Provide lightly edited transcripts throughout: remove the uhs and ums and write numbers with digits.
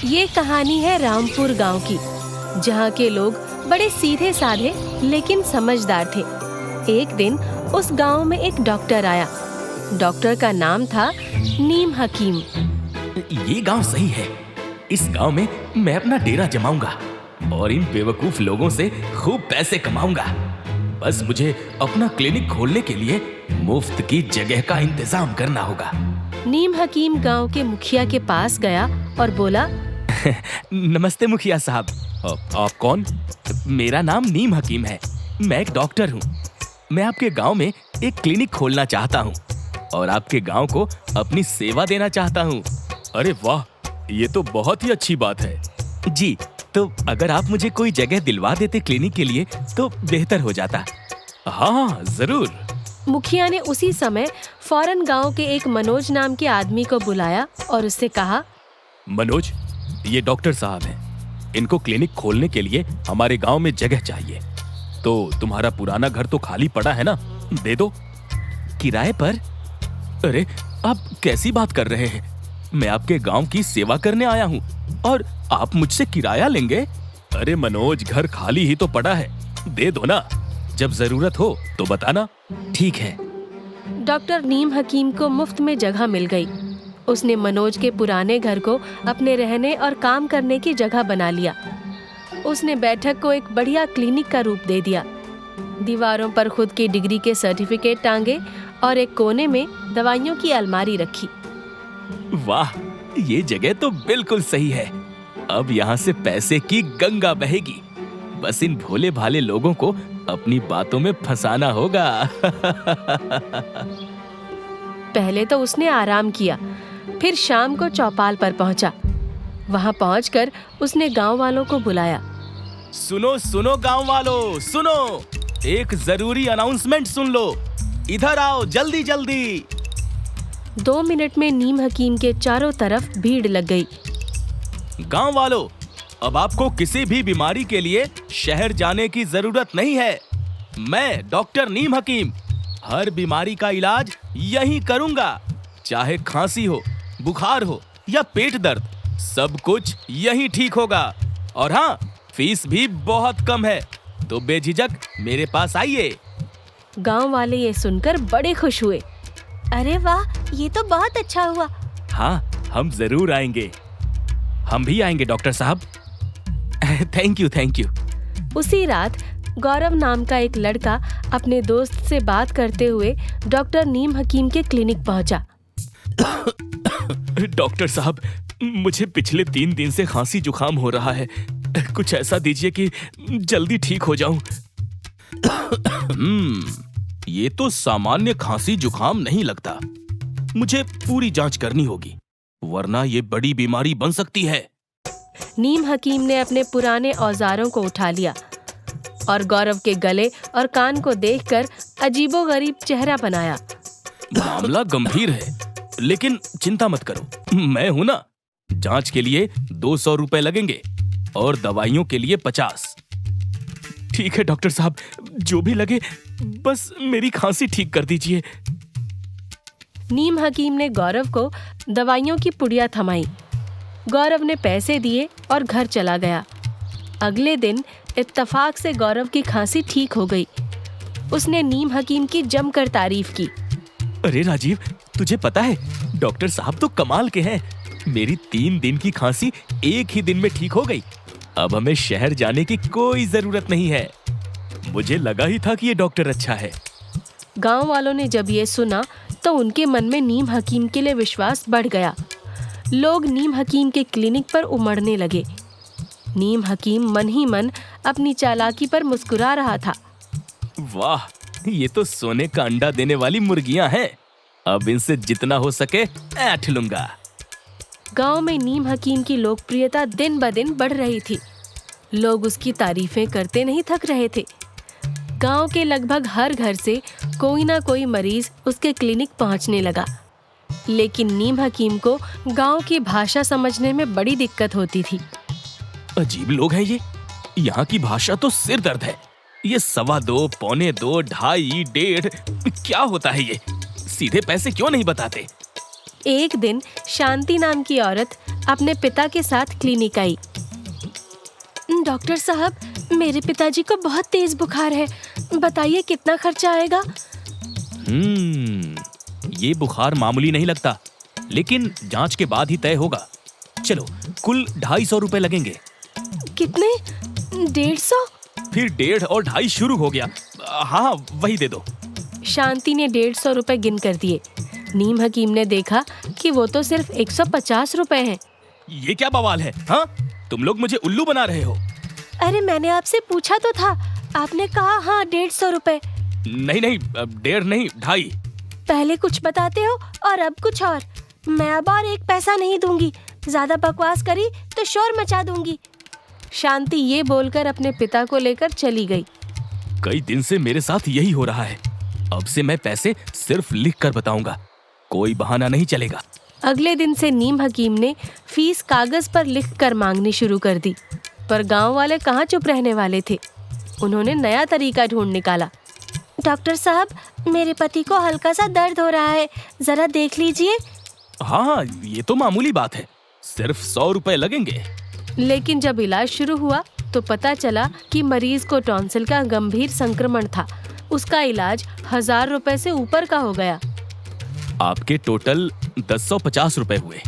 ये कहानी है रामपुर गांव की, जहाँ के लोग बड़े सीधे साधे लेकिन समझदार थे। एक दिन उस गांव में एक डॉक्टर आया। डॉक्टर का नाम था नीम हकीम। ये गांव सही है। इस गांव में मैं अपना डेरा जमाऊंगा और इन बेवकूफ लोगों से खूब पैसे कमाऊंगा। बस मुझे अपना क्लिनिक खोलने के लिए मुफ्त की जगह का इंतजाम करना होगा। नीम हकीम गांव के मुखिया के पास गया और बोला, नमस्ते मुखिया साहब। आप कौन? मेरा नाम नीम हकीम है। मैं एक डॉक्टर हूँ। मैं आपके गांव में एक क्लिनिक खोलना चाहता हूँ और आपके गांव को अपनी सेवा देना चाहता हूँ। अरे वाह, ये तो बहुत ही अच्छी बात है। जी, तो अगर आप मुझे कोई जगह दिलवा देते क्लिनिक के लिए तो बेहतर हो जाता। हाँ, जरूर। मुखिया ने उसी समय फौरन गांव के एक मनोज नाम के आदमी को बुलाया और उससे कहा, मनोज, ये डॉक्टर साहब हैं। इनको क्लिनिक खोलने के लिए हमारे गांव में जगह चाहिए। तो तुम्हारा पुराना घर तो खाली पड़ा है ना, दे दो किराए पर। अरे, आप कैसी बात कर रहे हैं? मैं आपके गांव की सेवा करने आया हूँ और आप मुझसे किराया लेंगे? अरे मनोज, घर खाली ही तो पड़ा है, दे दो ना। जब जरूरत हो तो बताना। ठीक है। डॉक्टर नीम हकीम को मुफ्त में जगह मिल गई। उसने मनोज के पुराने घर को अपने रहने और काम करने की जगह बना लिया। उसने बैठक को एक बढ़िया क्लिनिक का रूप दे दिया। दीवारों पर खुद की डिग्री के सर्टिफिकेट टांगे और एक कोने में दवाइयों की अलमारी रखी। वाह, ये जगह तो बिल्कुल सही है। अब यहाँ से पैसे की गंगा बहेगी। बस इन भोले भाले लोगों को अपनी बातों में फंसाना होगा। पहले तो उसने आराम किया, फिर शाम को चौपाल पर पहुंचा। वहां पहुंचकर उसने गांव वालों को बुलाया। सुनो सुनो गांव वालों, सुनो, एक जरूरी अनाउंसमेंट सुन लो। इधर आओ, जल्दी जल्दी। 2 मिनट में नीम हकीम के चारों तरफ भीड़ लग गई। गांव वालों, अब आपको किसी भी बीमारी के लिए शहर जाने की जरूरत नहीं है। मैं डॉक्टर नीम हकीम हर बीमारी का इलाज यहीं करूंगा। चाहे खांसी हो, बुखार हो या पेट दर्द, सब कुछ यहीं ठीक होगा। और हाँ, फीस भी बहुत कम है, तो बेझिझक मेरे पास आइए। गांव वाले ये सुनकर बड़े खुश हुए। अरे वाह, ये तो बहुत अच्छा हुआ। हाँ, हम जरूर आएंगे। हम भी आएंगे डॉक्टर साहब। Thank you, thank you. उसी रात गौरव नाम का एक लड़का अपने दोस्त से बात करते हुए डॉक्टर नीम हकीम के क्लिनिक पहुंचा। डॉक्टर साहब, मुझे पिछले 3 दिन से खांसी जुकाम हो रहा है। कुछ ऐसा दीजिए कि जल्दी ठीक हो जाऊं। ये तो सामान्य खांसी जुकाम नहीं लगता। मुझे पूरी जांच करनी होगी, वरना ये बड़ी बीमारी बन सकती है। नीम हकीम ने अपने पुराने औजारों को उठा लिया और गौरव के गले और कान को देखकर अजीबोगरीब चेहरा बनाया। मामला गंभीर है, लेकिन चिंता मत करो, मैं हूं ना। जांच के लिए 200 रुपए लगेंगे और दवाइयों के लिए 50। ठीक है डॉक्टर साहब, जो भी लगे, बस मेरी खांसी ठीक कर दीजिए। नीम हकीम ने गौरव को दवाइयों की पुड़िया थमाई। गौरव ने पैसे दिए और घर चला गया। अगले दिन इत्तेफाक से गौरव की खांसी ठीक हो गई। उसने नीम हकीम की जमकर तारीफ की। अरे राजीव, तुझे पता है, डॉक्टर साहब तो कमाल के हैं। मेरी 3 दिन की खांसी एक ही दिन में ठीक हो गई। अब हमें शहर जाने की कोई जरूरत नहीं है। मुझे लगा ही था कि ये डॉक्टर अच्छा है। गांव वालों ने जब ये सुना तो उनके मन में नीम हकीम के लिए विश्वास बढ़ गया। लोग नीम हकीम के क्लिनिक पर उमड़ने लगे। नीम हकीम मन ही मन अपनी चालाकी पर मुस्कुरा रहा था। वाह, ये तो सोने का अंडा देने वाली मुर्गियां हैं। अब इनसे जितना हो सके ऐंठ लूंगा। गांव में नीम हकीम की लोकप्रियता दिन ब दिन बढ़ रही थी। लोग उसकी तारीफें करते नहीं थक रहे थे। गांव के लगभग हर घर से कोई ना कोई मरीज उसके क्लिनिक पहुंचने लगा। लेकिन नीम हकीम को गांव की भाषा समझने में बड़ी दिक्कत होती थी। अजीब लोग हैं ये। यहाँ की भाषा तो सिर दर्द है। ये 2.25, 2.25, 2.5, 1.5 क्या होता है ये? सीधे पैसे क्यों नहीं बताते? एक दिन शांति नाम की औरत अपने पिता के साथ क्लिनिक आई। डॉक्टर साहब, मेरे पिताजी को बहुत तेज बुखार है, बताइए कितना खर्चा आएगा? ये बुखार मामूली नहीं लगता, लेकिन जांच के बाद ही तय होगा। चलो, कुल 250 रुपए लगेंगे। कितने? 150? फिर 1.5 और 2.5 शुरू हो गया। हाँ, वही दे दो। शांति ने 150 रुपए गिन कर दिए। नीम हकीम ने देखा कि वो तो सिर्फ 150 रुपए हैं। ये क्या बवाल है? हाँ, तुम लोग मुझे उल्लू बना रहे हो। अरे मैंने आपसे पूछा तो था, आपने कहा हाँ 150 रुपए। नहीं, 1.5 नहीं, 2.5। पहले कुछ बताते हो और अब कुछ और। मैं अब और 1 पैसा नहीं दूंगी, ज्यादा बकवास करी तो शोर मचा दूंगी। शांति ये बोलकर अपने पिता को लेकर चली गई। कई दिन से मेरे साथ यही हो रहा है। अब से मैं पैसे सिर्फ लिख कर बताऊंगा, कोई बहाना नहीं चलेगा। अगले दिन से नीम हकीम ने फीस कागज पर लिख कर मांगनी शुरू कर दी, पर गांव वाले कहाँ चुप रहने वाले थे। उन्होंने नया तरीका ढूंढ निकाला। डॉक्टर साहब, मेरे पति को हल्का सा दर्द हो रहा है, जरा देख लीजिए। हाँ, ये तो मामूली बात है, सिर्फ 100 रुपए लगेंगे। लेकिन जब इलाज शुरू हुआ तो पता चला कि मरीज को टॉन्सिल का गंभीर संक्रमण था। उसका इलाज 1000 रुपए से ऊपर का हो गया। आपके टोटल 1050 रुपए हुए।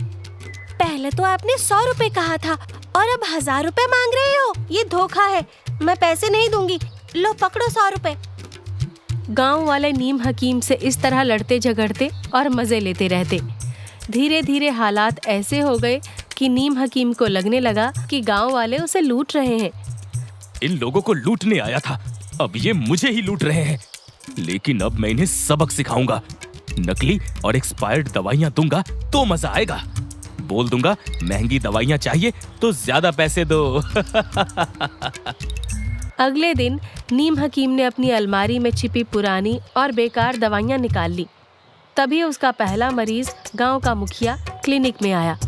पहले तो आपने 100 रुपए कहा था और अब 1000 रुपए मांग रहे हो। ये धोखा है, मैं पैसे नहीं दूंगी। लो पकड़ो 100 रुपए। गांव वाले नीम हकीम से इस तरह लड़ते झगड़ते और मजे लेते रहते। धीरे धीरे हालात ऐसे हो गए कि नीम हकीम को लगने लगा कि गांव वाले उसे लूट रहे हैं। इन लोगों को लूटने आया था, अब ये मुझे ही लूट रहे हैं। लेकिन अब मैं इन्हें सबक सिखाऊंगा। नकली और एक्सपायर्ड दवाइयां दूंगा तो मजा आएगा। बोल दूंगा महंगी दवाइयां चाहिए तो ज्यादा पैसे दो। अगले दिन नीम हकीम ने अपनी अलमारी में छिपी पुरानी और बेकार दवाइयां निकाल ली। तभी उसका पहला मरीज गांव का मुखिया क्लिनिक में आया।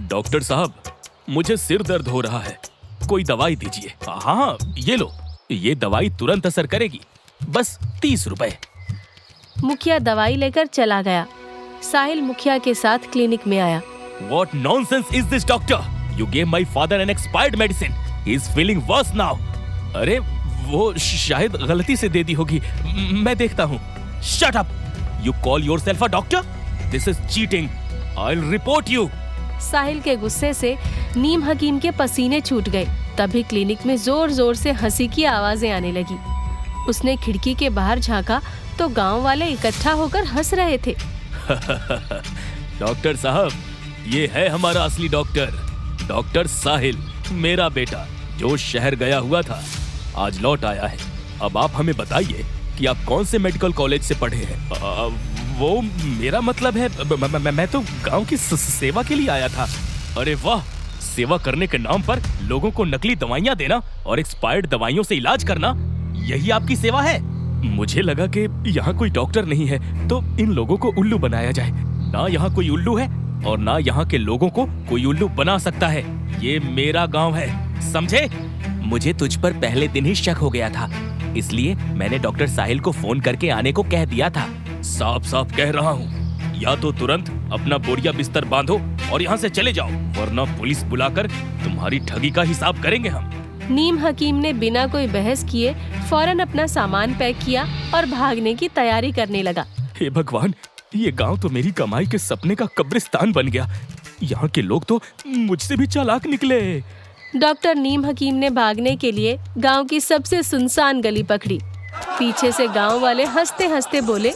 डॉक्टर साहब, मुझे सिर दर्द हो रहा है, कोई दवाई दीजिए। हाँ, ये लो, ये दवाई तुरंत असर करेगी, बस 30 रुपए। मुखिया दवाई लेकर चला गया। साहिल मुखिया के साथ क्लिनिक में आया। What nonsense is this, doctor? You gave my father an expired medicine. He is feeling worse now. अरे वो शायद गलती से दे दी होगी, मैं देखता हूँ। Shut up! You call yourself a doctor? This is cheating. I'll report you. साहिल के गुस्से से नीम हकीम के पसीने छूट गए। तभी क्लिनिक में जोर जोर से हंसी की आवाजें आने लगी। उसने खिड़की के बाहर झांका तो गांव वाले इकट्ठा होकर हंस रहे थे। डॉक्टर साहब, ये है हमारा असली डॉक्टर, डॉक्टर साहिल, मेरा बेटा, जो शहर गया हुआ था, आज लौट आया है। अब आप हमें बताइए कि आप कौन से मेडिकल कॉलेज से पढ़े हैं? वो मेरा मतलब है, मैं तो गांव की सेवा के लिए आया था। अरे वाह, सेवा करने के नाम पर लोगों को नकली दवाइयां देना और एक्सपायर्ड दवाइयों से इलाज करना, यही आपकी सेवा है? मुझे लगा कि यहाँ कोई डॉक्टर नहीं है तो इन लोगों को उल्लू बनाया जाए। ना यहाँ कोई उल्लू है और ना यहाँ के लोगों को कोई उल्लू बना सकता है। ये मेरा गांव है, समझे? मुझे तुझ पर पहले दिन ही शक हो गया था, इसलिए मैंने डॉक्टर साहिल को फोन करके आने को कह दिया था। साफ साफ कह रहा हूँ, या तो तुरंत अपना बोरिया बिस्तर बांधो और यहाँ से चले जाओ, वरना पुलिस बुलाकर तुम्हारी ठगी का हिसाब करेंगे हम। नीम हकीम ने बिना कोई बहस किए फौरन अपना सामान पैक किया और भागने की तैयारी करने लगा। हे भगवान, ये गांव तो मेरी कमाई के सपने का कब्रिस्तान बन गया। यहाँ के लोग तो मुझसे भी चालाक निकले। डॉक्टर नीम हकीम ने भागने के लिए गांव की सबसे सुनसान गली पकड़ी। पीछे से गांव वाले हंसते हंसते बोले,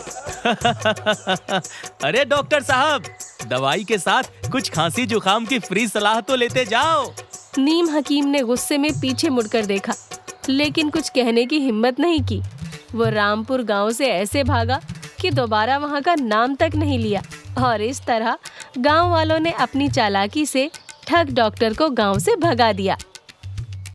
अरे डॉक्टर साहब, दवाई के साथ कुछ खांसी जुकाम की फ्री सलाह तो लेते जाओ। नीम हकीम ने गुस्से में पीछे मुड़कर देखा, लेकिन कुछ कहने की हिम्मत नहीं की। वो रामपुर गांव से ऐसे भागा कि दोबारा वहां का नाम तक नहीं लिया। और इस तरह गांव वालों ने अपनी चालाकी से ठग डॉक्टर को गांव से भगा दिया।